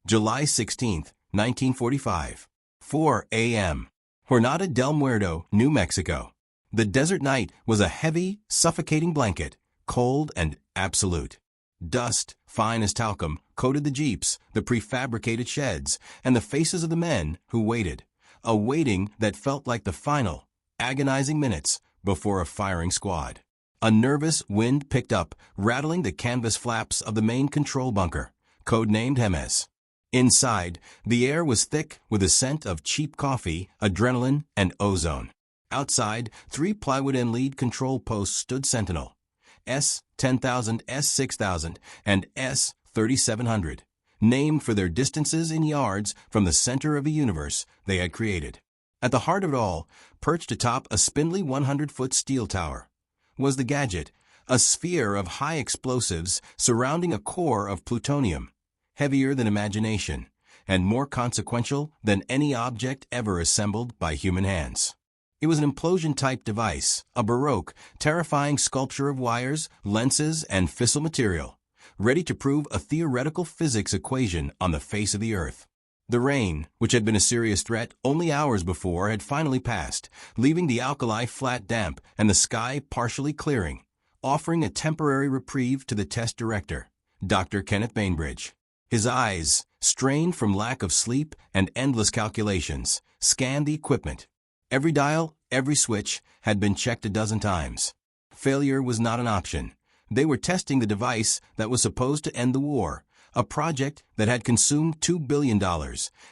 July 16, 1945. 4 a.m. Jornada del Muerto, New Mexico. The desert night was a heavy, suffocating blanket, cold and absolute. Dust, fine as talcum, coated the jeeps, the prefabricated sheds, and the faces of the men who waited. A waiting that felt like the final, agonizing minutes before a firing squad. A nervous wind picked up, rattling the canvas flaps of the main control bunker, codenamed Hermes. Inside, the air was thick with a scent of cheap coffee, adrenaline, and ozone. Outside, 3 plywood and lead control posts stood sentinel. S-10,000, S-6,000, and S-3700, named for their distances in yards from the center of the universe they had created. At the heart of it all, perched atop a spindly 100-foot steel tower, was the gadget, a sphere of high explosives surrounding a core of plutonium, heavier than imagination, and more consequential than any object ever assembled by human hands. It was an implosion-type device, a baroque, terrifying sculpture of wires, lenses, and fissile material, ready to prove a theoretical physics equation on the face of the Earth. The rain, which had been a serious threat only hours before, had finally passed, leaving the alkali flat damp and the sky partially clearing, offering a temporary reprieve to the test director, Dr. Kenneth Bainbridge. His eyes, strained from lack of sleep and endless calculations, scanned the equipment. Every dial, every switch, had been checked a dozen times. Failure was not an option. They were testing the device that was supposed to end the war, a project that had consumed $2 billion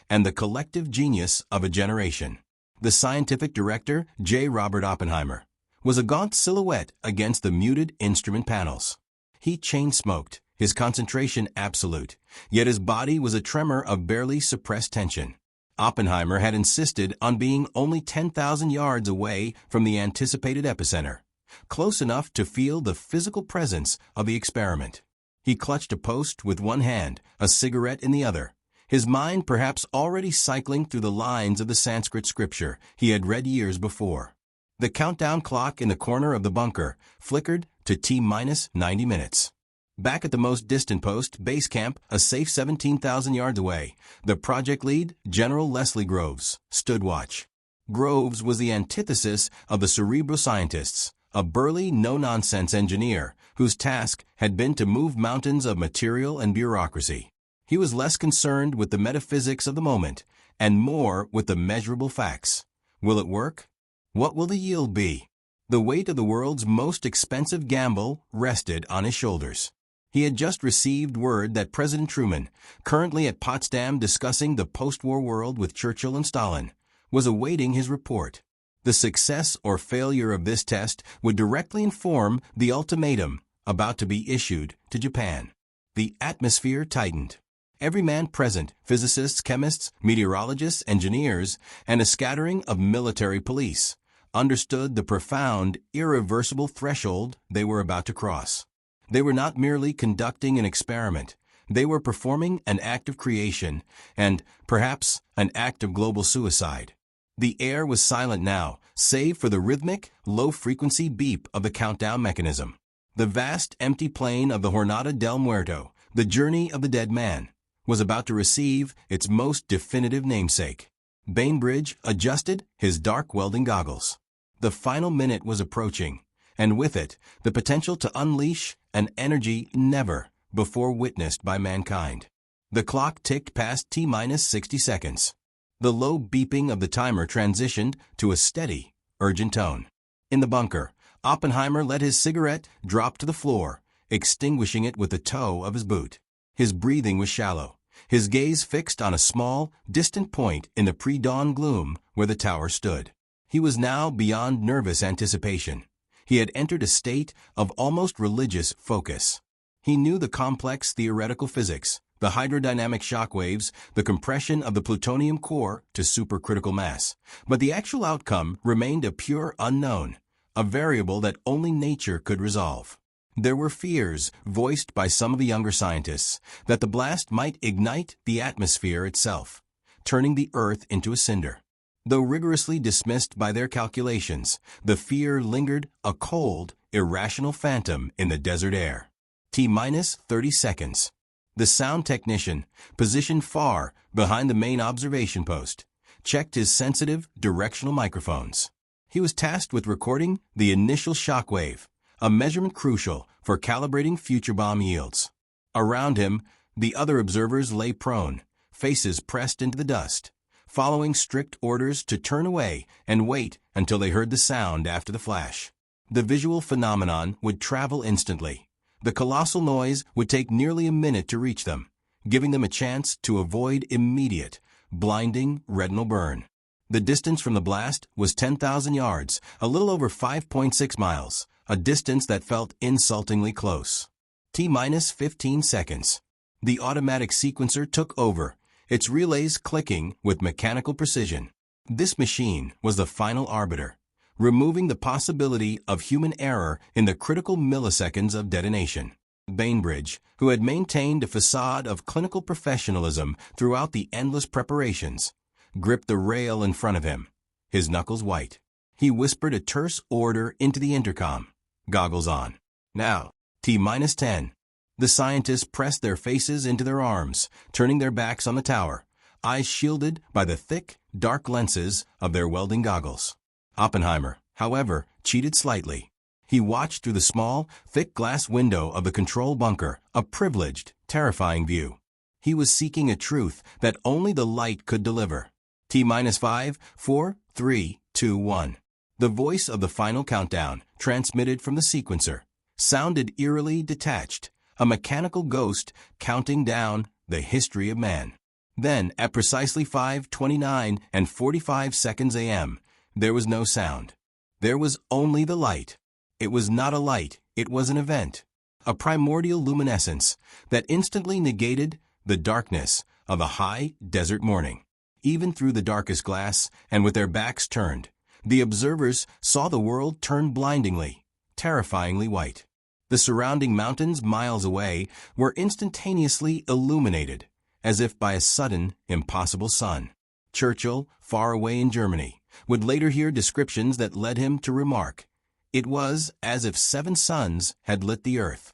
and the collective genius of a generation. The scientific director, J. Robert Oppenheimer, was a gaunt silhouette against the muted instrument panels. He chain-smoked, his concentration absolute, yet his body was a tremor of barely suppressed tension. Oppenheimer had insisted on being only 10,000 yards away from the anticipated epicenter, close enough to feel the physical presence of the experiment. He clutched a post with one hand, a cigarette in the other, his mind perhaps already cycling through the lines of the Sanskrit scripture he had read years before. The countdown clock in the corner of the bunker flickered to T-minus 90 minutes. Back at the most distant post, base camp, a safe 17,000 yards away, the project lead, General Leslie Groves, stood watch. Groves was the antithesis of the cerebral scientists, a burly, no-nonsense engineer whose task had been to move mountains of material and bureaucracy. He was less concerned with the metaphysics of the moment and more with the measurable facts. Will it work? What will the yield be? The weight of the world's most expensive gamble rested on his shoulders. He had just received word that President Truman, currently at Potsdam discussing the post-war world with Churchill and Stalin, was awaiting his report. The success or failure of this test would directly inform the ultimatum about to be issued to Japan. The atmosphere tightened. Every man present, physicists, chemists, meteorologists, engineers, and a scattering of military police, understood the profound, irreversible threshold they were about to cross. They were not merely conducting an experiment. They were performing an act of creation and, perhaps, an act of global suicide. The air was silent now, save for the rhythmic, low-frequency beep of the countdown mechanism. The vast, empty plain of the Jornada del Muerto, the journey of the dead man, was about to receive its most definitive namesake. Bainbridge adjusted his dark welding goggles. The final minute was approaching, and with it, the potential to unleash an energy never before witnessed by mankind. The clock ticked past T-minus 60 seconds. The low beeping of the timer transitioned to a steady, urgent tone. In the bunker, Oppenheimer let his cigarette drop to the floor, extinguishing it with the toe of his boot. His breathing was shallow, his gaze fixed on a small, distant point in the pre-dawn gloom where the tower stood. He was now beyond nervous anticipation. He had entered a state of almost religious focus. He knew the complex theoretical physics, the hydrodynamic shock waves, the compression of the plutonium core to supercritical mass, but the actual outcome remained a pure unknown, a variable that only nature could resolve. There were fears, voiced by some of the younger scientists, that the blast might ignite the atmosphere itself, turning the Earth into a cinder. Though rigorously dismissed by their calculations, the fear lingered, a cold, irrational phantom in the desert air. T-minus 30 seconds. The sound technician, positioned far behind the main observation post, checked his sensitive, directional microphones. He was tasked with recording the initial shock wave, a measurement crucial for calibrating future bomb yields. Around him, the other observers lay prone, faces pressed into the dust, following strict orders to turn away and wait until they heard the sound after the flash. The visual phenomenon would travel instantly. The colossal noise would take nearly a minute to reach them, giving them a chance to avoid immediate, blinding retinal burn. The distance from the blast was 10,000 yards, a little over 5.6 miles, a distance that felt insultingly close. T-minus 15 seconds. The automatic sequencer took over, its relays clicking with mechanical precision. This machine was the final arbiter, removing the possibility of human error in the critical milliseconds of detonation. Bainbridge, who had maintained a facade of clinical professionalism throughout the endless preparations, gripped the rail in front of him, his knuckles white. He whispered a terse order into the intercom. Goggles on. Now, T-minus 10. The scientists pressed their faces into their arms, turning their backs on the tower, eyes shielded by the thick, dark lenses of their welding goggles. Oppenheimer, however, cheated slightly. He watched through the small, thick glass window of the control bunker, a privileged, terrifying view. He was seeking a truth that only the light could deliver. T-minus 5, 4, 3, 2, 1. The voice of the final countdown, transmitted from the sequencer, sounded eerily detached, a mechanical ghost counting down the history of man. Then, at precisely 5:29 and 45 seconds a.m., there was no sound. There was only the light. It was not a light, it was an event, a primordial luminescence that instantly negated the darkness of a high desert morning. Even through the darkest glass, and with their backs turned, the observers saw the world turn blindingly, terrifyingly white. The surrounding mountains miles away were instantaneously illuminated, as if by a sudden, impossible sun. Churchill, far away in Germany, would later hear descriptions that led him to remark, "It was as if 7 suns had lit the earth."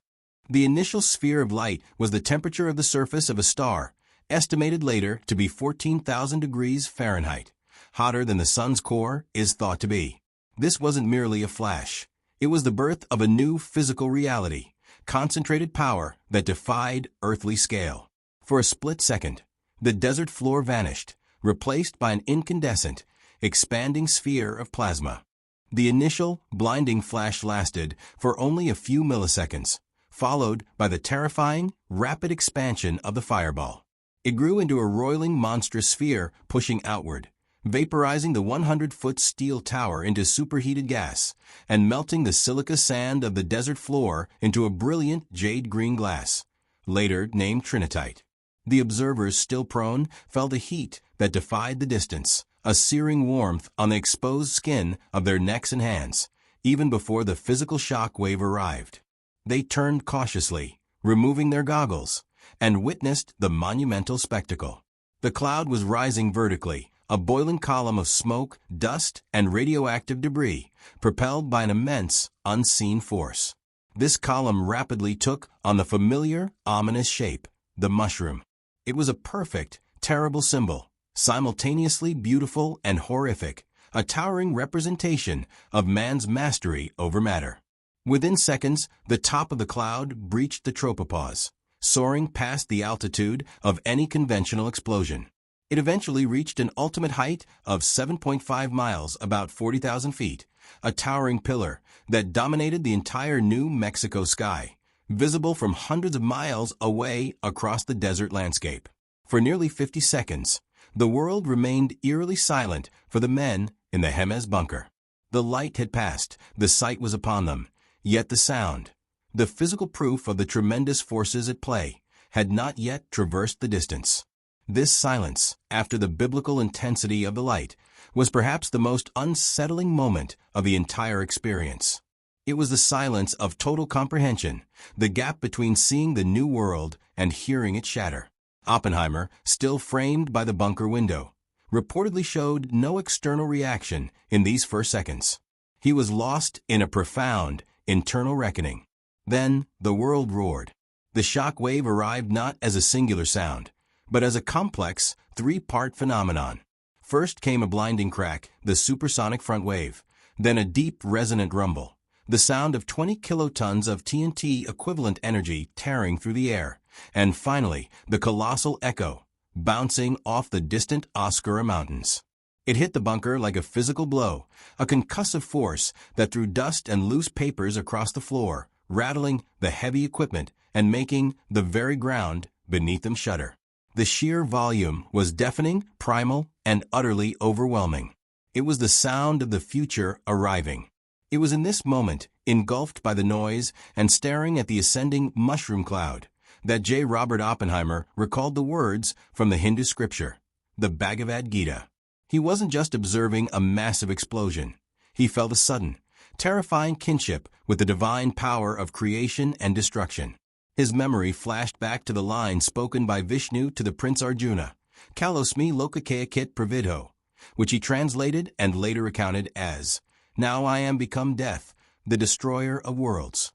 The initial sphere of light was the temperature of the surface of a star, estimated later to be 14,000 degrees Fahrenheit, hotter than the sun's core is thought to be. This wasn't merely a flash. It was the birth of a new physical reality, concentrated power that defied earthly scale. For a split second, the desert floor vanished, replaced by an incandescent, expanding sphere of plasma. The initial, blinding flash lasted for only a few milliseconds, followed by the terrifying, rapid expansion of the fireball. It grew into a roiling monstrous sphere pushing outward, vaporizing the 100-foot steel tower into superheated gas, and melting the silica sand of the desert floor into a brilliant jade-green glass, later named Trinitite. The observers, still prone, felt a heat that defied the distance, a searing warmth on the exposed skin of their necks and hands, even before the physical shock wave arrived. They turned cautiously, removing their goggles, and witnessed the monumental spectacle. The cloud was rising vertically, a boiling column of smoke, dust, and radioactive debris, propelled by an immense, unseen force. This column rapidly took on the familiar, ominous shape, the mushroom. It was a perfect, terrible symbol, simultaneously beautiful and horrific, a towering representation of man's mastery over matter. Within seconds, the top of the cloud breached the tropopause, soaring past the altitude of any conventional explosion. It eventually reached an ultimate height of 7.5 miles, about 40,000 feet, a towering pillar that dominated the entire New Mexico sky, visible from hundreds of miles away across the desert landscape. For nearly 50 seconds, the world remained eerily silent for the men in the Jemez bunker. The light had passed, the sight was upon them, yet the sound, the physical proof of the tremendous forces at play, had not yet traversed the distance. This silence, after the biblical intensity of the light, was perhaps the most unsettling moment of the entire experience. It was the silence of total comprehension, the gap between seeing the new world and hearing it shatter. Oppenheimer, still framed by the bunker window, reportedly showed no external reaction in these first seconds. He was lost in a profound, internal reckoning. Then the world roared. The shock wave arrived not as a singular sound, but as a complex, three-part phenomenon. First came a blinding crack, the supersonic front wave, then a deep, resonant rumble, the sound of 20 kilotons of TNT equivalent energy tearing through the air, and finally, the colossal echo, bouncing off the distant Oscara Mountains. It hit the bunker like a physical blow, a concussive force that threw dust and loose papers across the floor, rattling the heavy equipment and making the very ground beneath them shudder. The sheer volume was deafening, primal, and utterly overwhelming. It was the sound of the future arriving. It was in this moment, engulfed by the noise and staring at the ascending mushroom cloud, that J. Robert Oppenheimer recalled the words from the Hindu scripture, the Bhagavad Gita. He wasn't just observing a massive explosion. He felt a sudden, terrifying kinship with the divine power of creation and destruction. His memory flashed back to the line spoken by Vishnu to the Prince Arjuna, Kalosmi Lokakaya Kit Pravidho, which he translated and later recounted as, "Now I am become death, the destroyer of worlds."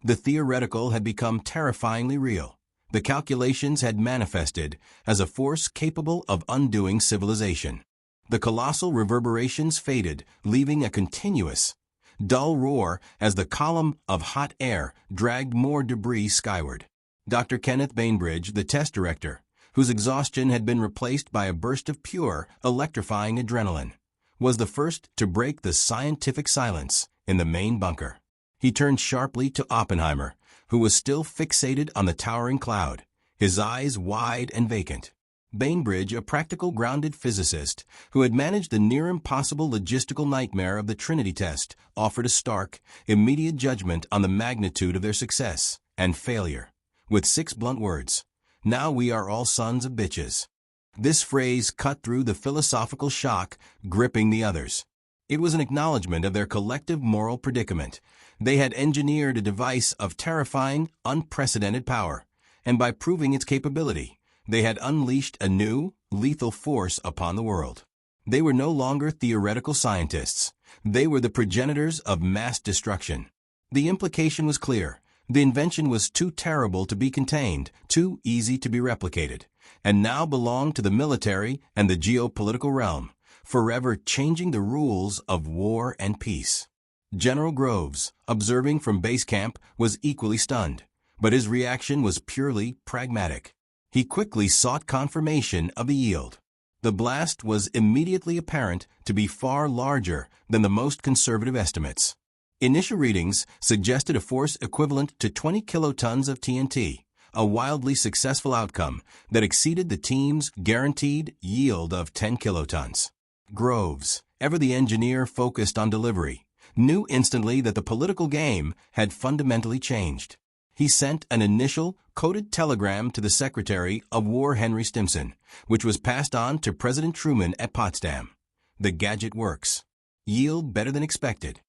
The theoretical had become terrifyingly real. The calculations had manifested as a force capable of undoing civilization. The colossal reverberations faded, leaving a continuous, dull roar as the column of hot air dragged more debris skyward. Dr. Kenneth Bainbridge, the test director, whose exhaustion had been replaced by a burst of pure, electrifying adrenaline, was the first to break the scientific silence in the main bunker. He turned sharply to Oppenheimer, who was still fixated on the towering cloud, his eyes wide and vacant. Bainbridge, a practical, grounded physicist who had managed the near-impossible logistical nightmare of the Trinity Test, offered a stark, immediate judgment on the magnitude of their success and failure, with 6 blunt words: "Now we are all sons of bitches." This phrase cut through the philosophical shock gripping the others. It was an acknowledgment of their collective moral predicament. They had engineered a device of terrifying, unprecedented power, and by proving its capability, they had unleashed a new, lethal force upon the world. They were no longer theoretical scientists. They were the progenitors of mass destruction. The implication was clear. The invention was too terrible to be contained, too easy to be replicated, and now belonged to the military and the geopolitical realm, forever changing the rules of war and peace. General Groves, observing from base camp, was equally stunned, but his reaction was purely pragmatic. He quickly sought confirmation of the yield. The blast was immediately apparent to be far larger than the most conservative estimates. Initial readings suggested a force equivalent to 20 kilotons of TNT, a wildly successful outcome that exceeded the team's guaranteed yield of 10 kilotons. Groves, ever the engineer focused on delivery, knew instantly that the political game had fundamentally changed. He sent an initial, coded telegram to the Secretary of War Henry Stimson, which was passed on to President Truman at Potsdam. "The gadget works. Yield better than expected."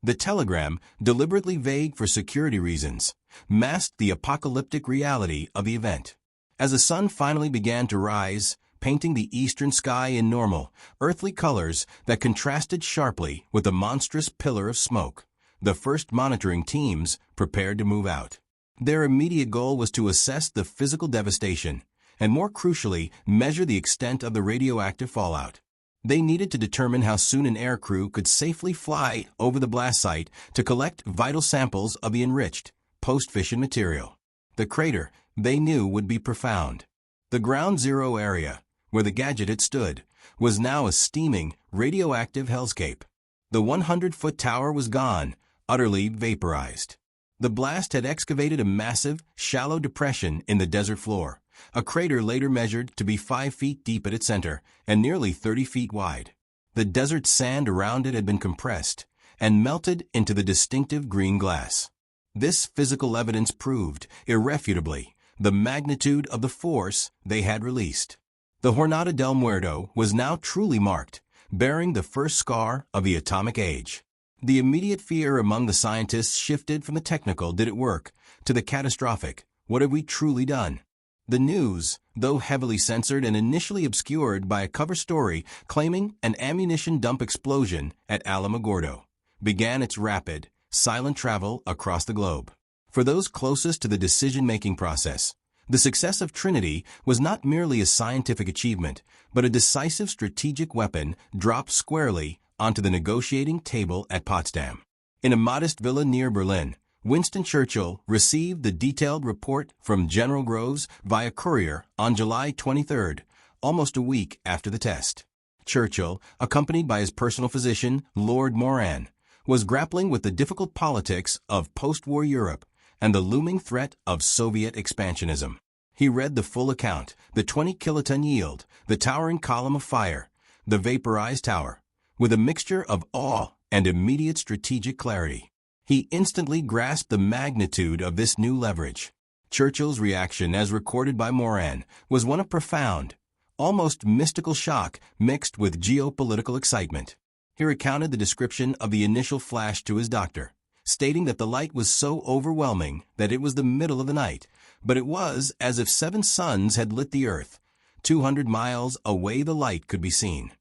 The telegram, deliberately vague for security reasons, masked the apocalyptic reality of the event. As the sun finally began to rise, painting the eastern sky in normal, earthly colors that contrasted sharply with the monstrous pillar of smoke, the first monitoring teams prepared to move out. Their immediate goal was to assess the physical devastation and, more crucially, measure the extent of the radioactive fallout. They needed to determine how soon an aircrew could safely fly over the blast site to collect vital samples of the enriched, post-fission material. The crater, they knew, would be profound. The ground zero area, where the gadget had stood, was now a steaming, radioactive hellscape. The 100-foot tower was gone, utterly vaporized. The blast had excavated a massive, shallow depression in the desert floor, a crater later measured to be 5 feet deep at its center and nearly 30 feet wide. The desert sand around it had been compressed and melted into the distinctive green glass. This physical evidence proved, irrefutably, the magnitude of the force they had released. The Jornada del Muerto was now truly marked, bearing the first scar of the atomic age. The immediate fear among the scientists shifted from the technical, "did it work?" to the catastrophic, "what have we truly done?" The news, though heavily censored and initially obscured by a cover story claiming an ammunition dump explosion at Alamogordo, began its rapid, silent travel across the globe. For those closest to the decision-making process, the success of Trinity was not merely a scientific achievement, but a decisive strategic weapon dropped squarely onto the negotiating table at Potsdam. In a modest villa near Berlin, Winston Churchill received the detailed report from General Groves via courier on July 23, almost a week after the test. Churchill, accompanied by his personal physician, Lord Moran, was grappling with the difficult politics of post-war Europe and the looming threat of Soviet expansionism. He read the full account, the 20-kiloton yield, the towering column of fire, the vaporized tower, with a mixture of awe and immediate strategic clarity. He instantly grasped the magnitude of this new leverage. Churchill's reaction, as recorded by Moran, was one of profound, almost mystical shock mixed with geopolitical excitement. He recounted the description of the initial flash to his doctor, stating that the light was so overwhelming that it was the middle of the night, but it was as if 7 suns had lit the earth. 200 miles away the light could be seen.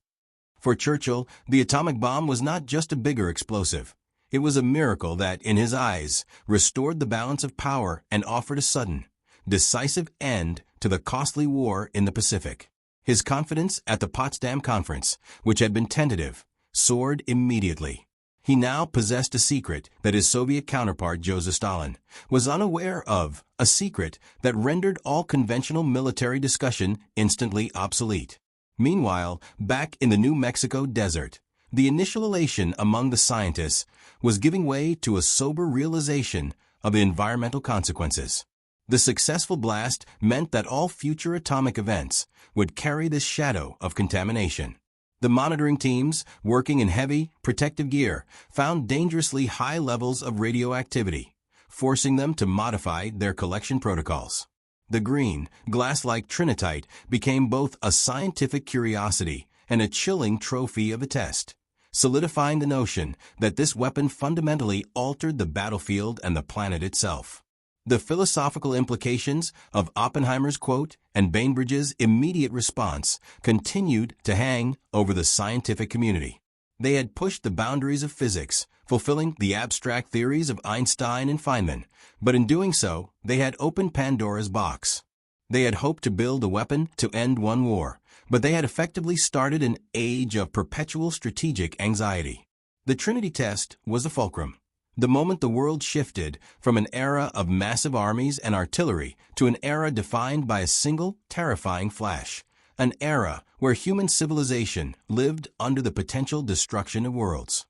For Churchill, the atomic bomb was not just a bigger explosive. It was a miracle that, in his eyes, restored the balance of power and offered a sudden, decisive end to the costly war in the Pacific. His confidence at the Potsdam Conference, which had been tentative, soared immediately. He now possessed a secret that his Soviet counterpart Joseph Stalin was unaware of, a secret that rendered all conventional military discussion instantly obsolete. Meanwhile, back in the New Mexico desert, the initial elation among the scientists was giving way to a sober realization of the environmental consequences. The successful blast meant that all future atomic events would carry this shadow of contamination. The monitoring teams, working in heavy, protective gear, found dangerously high levels of radioactivity, forcing them to modify their collection protocols. The green, glass-like trinitite became both a scientific curiosity and a chilling trophy of a test, solidifying the notion that this weapon fundamentally altered the battlefield and the planet itself. The philosophical implications of Oppenheimer's quote and Bainbridge's immediate response continued to hang over the scientific community. They had pushed the boundaries of physics, fulfilling the abstract theories of Einstein and Feynman, but in doing so, they had opened Pandora's box. They had hoped to build a weapon to end one war, but they had effectively started an age of perpetual strategic anxiety. The Trinity Test was the fulcrum. The moment the world shifted from an era of massive armies and artillery to an era defined by a single, terrifying flash, an era where human civilization lived under the potential destruction of worlds.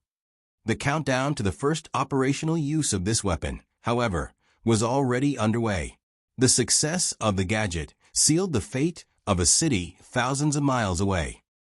The countdown to the first operational use of this weapon, however, was already underway. The success of the gadget sealed the fate of a city thousands of miles away.